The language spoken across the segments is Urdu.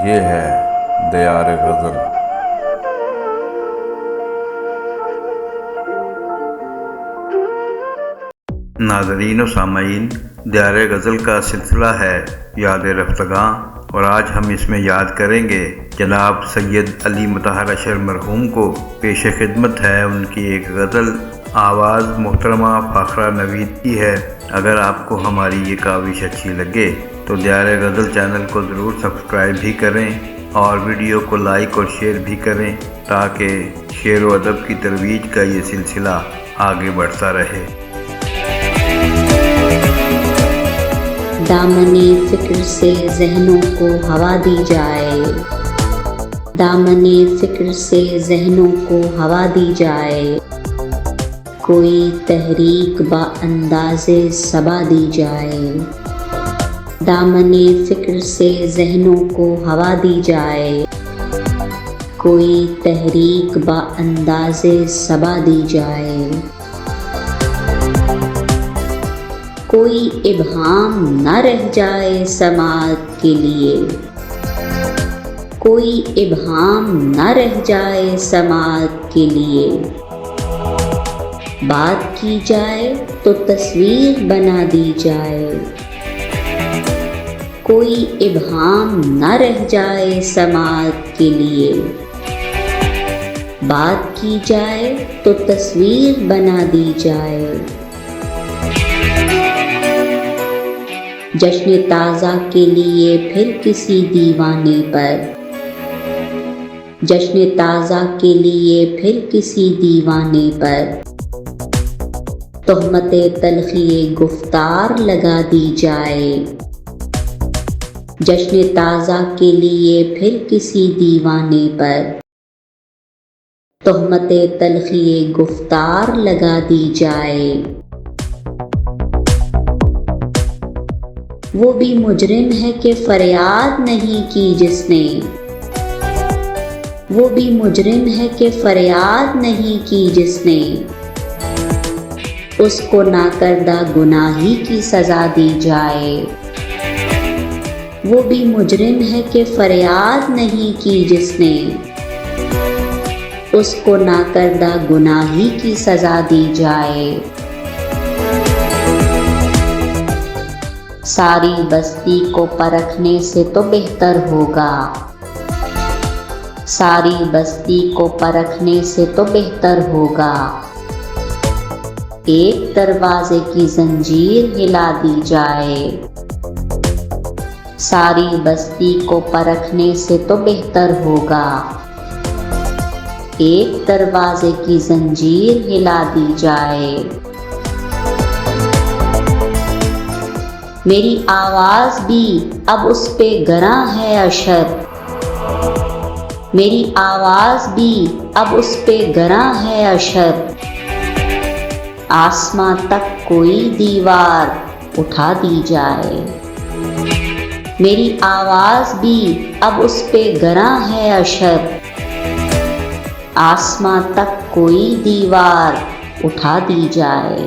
یہ ہے دیار غزل۔ ناظرین و سامعین، دیار غزل کا سلسلہ ہے یاد رفتگاں، اور آج ہم اس میں یاد کریں گے جناب سید علی مطہر اشر مرحوم کو۔ پیش خدمت ہے ان کی ایک غزل، آواز محترمہ فاخرہ نوید کی ہے۔ اگر آپ کو ہماری یہ کاوش اچھی لگے تو دیار غزل چینل کو ضرور سبسکرائب بھی کریں اور ویڈیو کو لائک اور شیئر بھی کریں تاکہ شعر و ادب کی ترویج کا یہ سلسلہ آگے بڑھتا رہے۔ دامنِ فکر سے ذہنوں کو ہوا دی جائے، دامنِ فکر سے ذہنوں کو ہوا دی جائے، کوئی تحریک با انداز صبا دی جائے، دامنِ فکر سے ذہنوں کو ہوا دی جائے، کوئی تحریک با انداز صبا دی جائے، کوئی ابہام نہ رہ جائے سماعت کے لیے، کوئی ابہام نہ رہ جائے سماعت کے لیے، بات کی جائے تو تصویر بنا دی جائے، کوئی ابہام نہ رہ جائے سماعت کے لیے، بات کی جائے تو تصویر بنا دی جائے، جشن تازہ کے لیے پھر کسی دیوانے پر، جشن تازہ کے لیے پھر کسی دیوانے پر، تہمت تلخی گفتار لگا دی جائے، جشن تازہ کے لیے پھر کسی دیوانے پر، تہمت تلخی گفتار لگا دی جائے، وہ بھی مجرم ہے کہ فریاد نہیں کی جس نے، وہ بھی مجرم ہے کہ فریاد نہیں کی جس نے، اس کو ناکردہ گناہی کی سزا دی جائے، وہ بھی مجرم ہے کہ فریاد نہیں کی جس نے، اس کو ناکردہ گناہی کی سزا دی جائے، ساری بستی کو پرکھنے سے تو بہتر ہوگا، ساری بستی کو پرکھنے سے تو بہتر ہوگا، ایک دروازے کی زنجیر ہلا دی جائے، ساری بستی کو پرکھنے سے تو بہتر ہوگا، ایک دروازے کی زنجیر ہلا دی جائے، میری آواز بھی اب اس پہ گراں ہے اشر، میری آواز بھی اب اس پہ گراں ہے اشر، آسماں تک کوئی دیوار اٹھا دی جائے، میری آواز بھی اب اس پہ گراں ہے اشر، آسماں تک کوئی دیوار اٹھا دی جائے،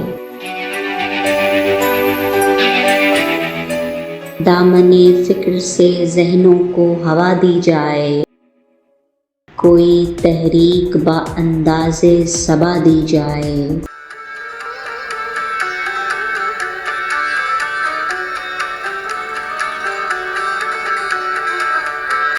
دامنِ فکر سے ذہنوں کو ہوا دی جائے، کوئی تحریک با انداز صبا دی جائے۔